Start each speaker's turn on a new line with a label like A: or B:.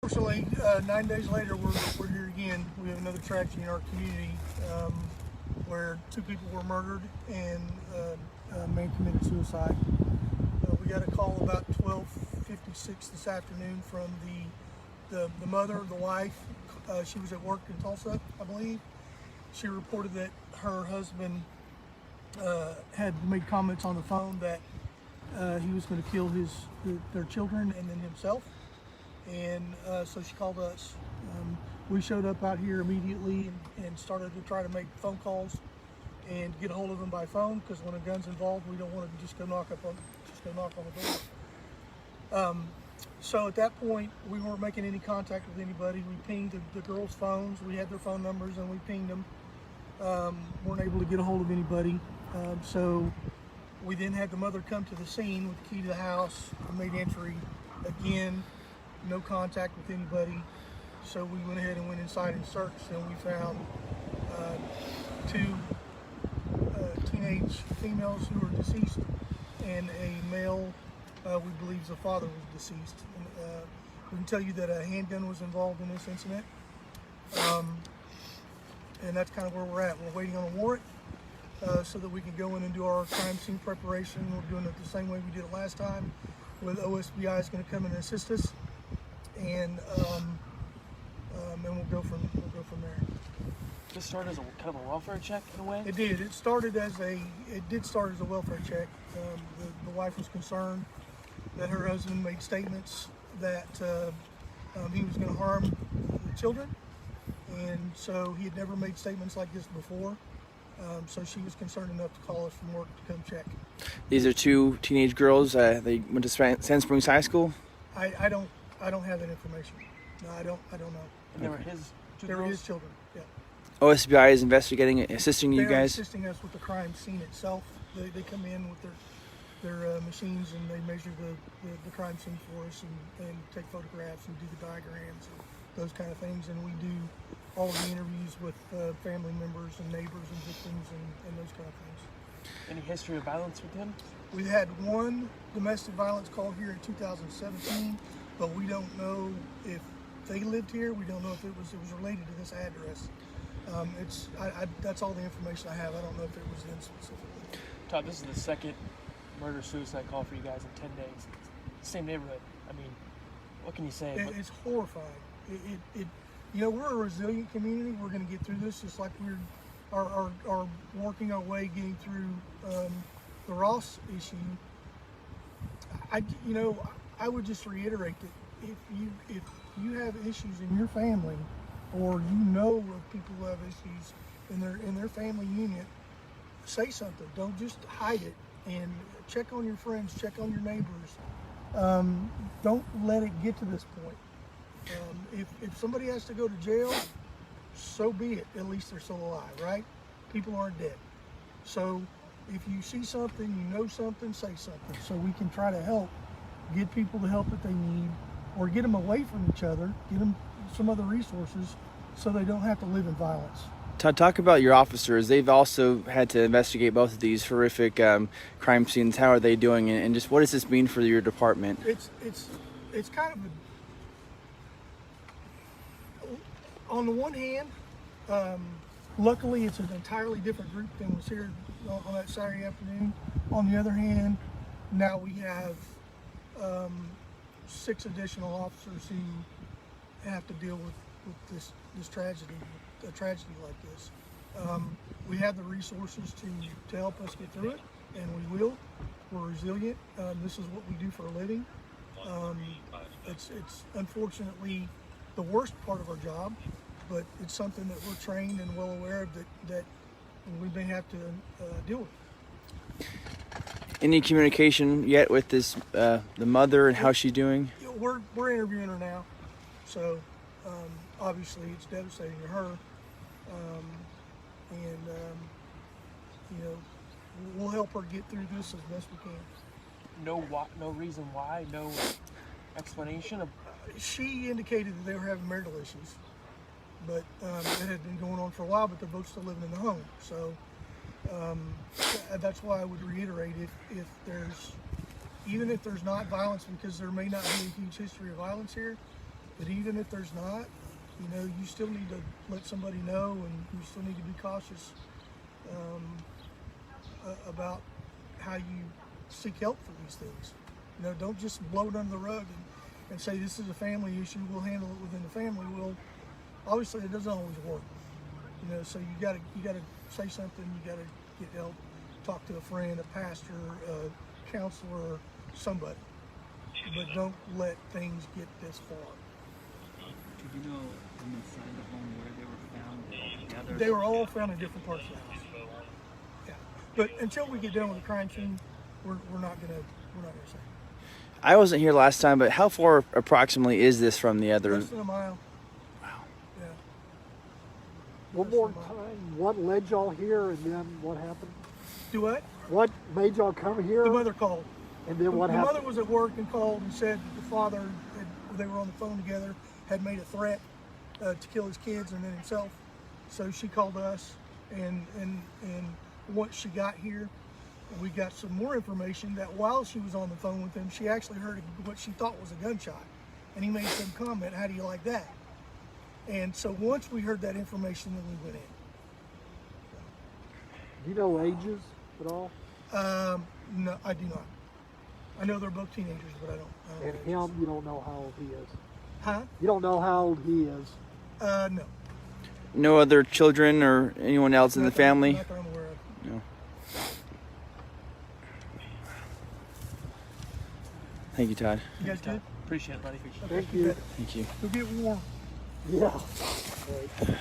A: Unfortunately, 9 days later, we're here again. We have another tragedy in our community where 2 people were murdered and a man committed suicide. We got a call about 12:56 this afternoon from the mother, the wife. She was at work in Tulsa, I believe. She reported that her husband had made comments on the phone that he was going to kill their children and then himself. And so she called us. We showed up out here immediately and started to try to make phone calls and get a hold of them by phone, because when a gun's involved, we don't want to just go knock on the door. So at that point, we weren't making any contact with anybody. We pinged the girls' phones. We had their phone numbers and we pinged them. Weren't able to get a hold of anybody. So we then had the mother come to the scene with the key to the house. We made entry again. No contact with anybody, so we went ahead and went inside and searched, and we found 2 teenage females who were deceased and a male we believe the father was deceased. We can tell you that a handgun was involved in this incident, and that's kind of where we're at. We're waiting on a warrant so that we can go in and do our crime scene preparation. We're doing it the same way we did it last time, with OSBI is going to come in and assist us. And we'll go from there.
B: This started as a kind of a welfare check in a way?
A: It did. It did start as a welfare check. The wife was concerned that her husband made statements that he was going to harm the children, and so he had never made statements like this before. So she was concerned enough to call us from work to come check.
C: These are 2 teenage girls. They went to Sand Springs High School.
A: I don't have that information. No, I don't know.
B: And they were his 2
A: They were
B: girls?
A: his children. Yeah.
C: OSBI is investigating, assisting you
A: They are
C: guys.
A: assisting us with the crime scene itself. They come in with their machines and they measure the crime scene for us and take photographs and do the diagrams and those kind of things. And we do all of the interviews with family members and neighbors and victims and those kind of things.
B: Any history of violence with him?
A: We had 1 domestic violence call here in 2017, but we don't know if they lived here. We don't know if it was related to this address. That's all the information I have. I don't know if it was them specifically.
B: Todd, this is the second murder-suicide call for you guys in 10 days. Same neighborhood. I mean, what can you say?
A: It's horrifying. We're a resilient community. We're going to get through this, just like we're working our way getting through the Ross issue. I would just reiterate that if you have issues in your family, or you know of people who have issues in their family unit, say something. Don't just hide it, and check on your friends, check on your neighbors. Don't let it get to this point. If somebody has to go to jail, so be it. At least they're still alive, right? People aren't dead. So if you see something, you know something, say something, so we can try to help get people the help that they need, or get them away from each other, get them some other resources so they don't have to live in violence.
C: Todd, talk about your officers. They've also had to investigate both of these horrific crime scenes. How are they doing, and just what does this mean for your department?
A: It's kind of on the one hand, luckily it's an entirely different group than was here on that Saturday afternoon. On the other hand, now we have 6 additional officers who have to deal with this tragedy, a tragedy like this. We have the resources to help us get through it, and we will. We're resilient. This is what we do for a living. It's unfortunately the worst part of our job, but it's something that we're trained and well aware of that we may have to deal with.
C: Any communication yet with this the mother, and how's she doing?
A: We're interviewing her now, so obviously it's devastating to her, we'll help her get through this as best we can.
B: No reason why? No explanation?
A: She indicated that they were having marital issues, but it had been going on for a while, but they're both still living in the home. So that's why I would reiterate, even if there's not violence, because there may not be a huge history of violence here, But even if there's not, you know, you still need to let somebody know, and you still need to be cautious about how you seek help for these things. You know, don't just blow it under the rug and say this is a family issue, we'll handle it within the family. Well, obviously it doesn't always work. You know, so you gotta say something, you gotta get help, talk to a friend, a pastor, a counselor, somebody. But don't let things get this far.
D: Did you know inside the home where they were found all together?
A: They were all found in different parts of the house. Yeah, but until we get done with the crime scene, we're not gonna say.
C: I wasn't here last time, but how far approximately is this from the other?
A: Less than a mile.
C: Wow.
A: Yeah.
E: One more time, what led y'all here and then what happened?
A: Do what?
E: What made y'all come here?
A: The mother called.
E: And then what
A: The
E: happened?
A: mother was at work and called and said that the father, they were on the phone together, had made a threat to kill his kids and then himself. So she called us, and once she got here, we got some more information that while she was on the phone with him, she actually heard what she thought was a gunshot. And he made some comment, how do you like that? And so once we heard that information, then we went
E: Do you know ages at all?
A: in. No, I do not. I know they're both teenagers, but I don't
E: And
A: know.
E: him, you don't know how old he is.
A: Huh?
E: You don't know how old he is.
A: No.
C: No other children or anyone else in the
A: Not
C: family?
A: that I'm aware of.
C: No. Thank you, Todd.
A: You guys good?
B: Appreciate it, buddy.
E: Thank you.
C: Thank you.
A: Go get warm.
E: Yeah. Right.